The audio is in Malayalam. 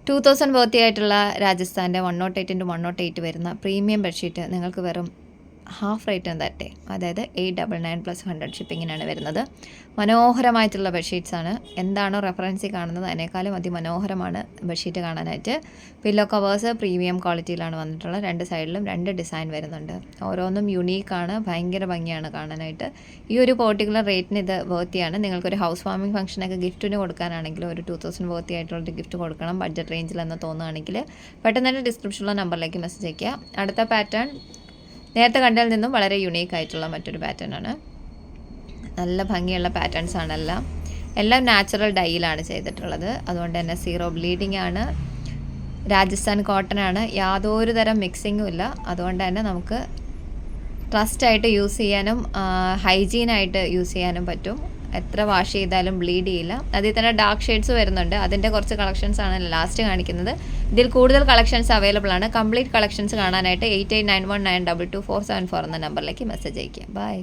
2000 വർത്തി ആയിട്ടുള്ള രാജസ്ഥാൻ്റെ 108x108 വരുന്ന പ്രീമിയം ബെഡ്ഷീറ്റ് നിങ്ങൾക്ക് വെറും ഹാഫ് റേറ്റ് തരട്ടെ. അതായത് 899 പ്ലസ് 100 ഷിപ്പിങ്ങിനാണ് വരുന്നത്. മനോഹരമായിട്ടുള്ള ബെഡ്ഷീറ്റ്സാണ്. എന്താണോ റെഫറൻസിൽ കാണുന്നത് അതിനേക്കാളും അതിമനോഹരമാണ് ബെഡ്ഷീറ്റ് കാണാനായിട്ട്. പില്ലോ കവേഴ്സ് പ്രീമിയം ക്വാളിറ്റിയിലാണ് വന്നിട്ടുള്ളത്. 2 സൈഡിലും 2 ഡിസൈൻ വരുന്നുണ്ട്. ഓരോന്നും യുണീക്കാണ്, ഭയങ്കര ഭംഗിയാണ് കാണാനായിട്ട്. ഈ ഒരു പെർട്ടിക്കുലർ റേറ്റിന് ഇത് വർത്തിയാണ്. നിങ്ങൾക്കൊരു ഹൗസ് വാമിംഗ് ഫംഗ്ഷനൊക്കെ ഗിഫ്റ്റിന് കൊടുക്കാനാണെങ്കിൽ ഒരു 2000 വർത്തി ആയിട്ടുള്ളൊരു ഗിഫ്റ്റ് കൊടുക്കണം ബഡ്ജറ്റ് റേഞ്ചിലെന്ന് തോന്നുകയാണെങ്കിൽ പെട്ടെന്ന് തന്നെ ഡിസ്ക്രിപ്ഷനിലുള്ള നമ്പറിലേക്ക് മെസ്സേജ് അയയ്ക്കുക. അടുത്ത പാറ്റേൺ നേരത്തെ കണ്ടതിൽ നിന്നും വളരെ യുണീക്ക് ആയിട്ടുള്ള മറ്റൊരു പാറ്റേൺ ആണ്. നല്ല ഭംഗിയുള്ള പാറ്റേൺസ് ആണ് എല്ലാം നാച്ചുറൽ ഡൈയിലാണ് ചെയ്തിട്ടുള്ളത്. അതുകൊണ്ട് തന്നെ സീറോ ബ്ലീഡിംഗ് ആണ്. രാജസ്ഥാൻ കോട്ടൺ ആണ്. യാതൊരു തരം മിക്സിങ്ങും ഇല്ല. അതുകൊണ്ട് തന്നെ നമുക്ക് ട്രസ്റ്റായിട്ട് യൂസ് ചെയ്യാനും ഹൈജീനായിട്ട് യൂസ് ചെയ്യാനും പറ്റും. എത്ര വാഷ് ചെയ്താലും ബ്ലീഡ് ചെയ്യില്ല. അതിൽ തന്നെ ഡാർക്ക് ഷെയ്ഡ്സ് വരുന്നുണ്ട്. അതിൻ്റെ കുറച്ച് കളക്ഷൻസ് ആണ് ലാസ്റ്റ് കാണിക്കുന്നത്. ഇതിൽ കൂടുതൽ കളക്ഷൻസ് അവൈലബിൾ ആണ്. കംപ്ലീറ്റ് കളക്ഷൻസ് കാണാനായിട്ട് 8891922474 എന്ന നമ്പറിലേക്ക് മെസ്സേജ് അയയ്ക്കുക. ബൈ.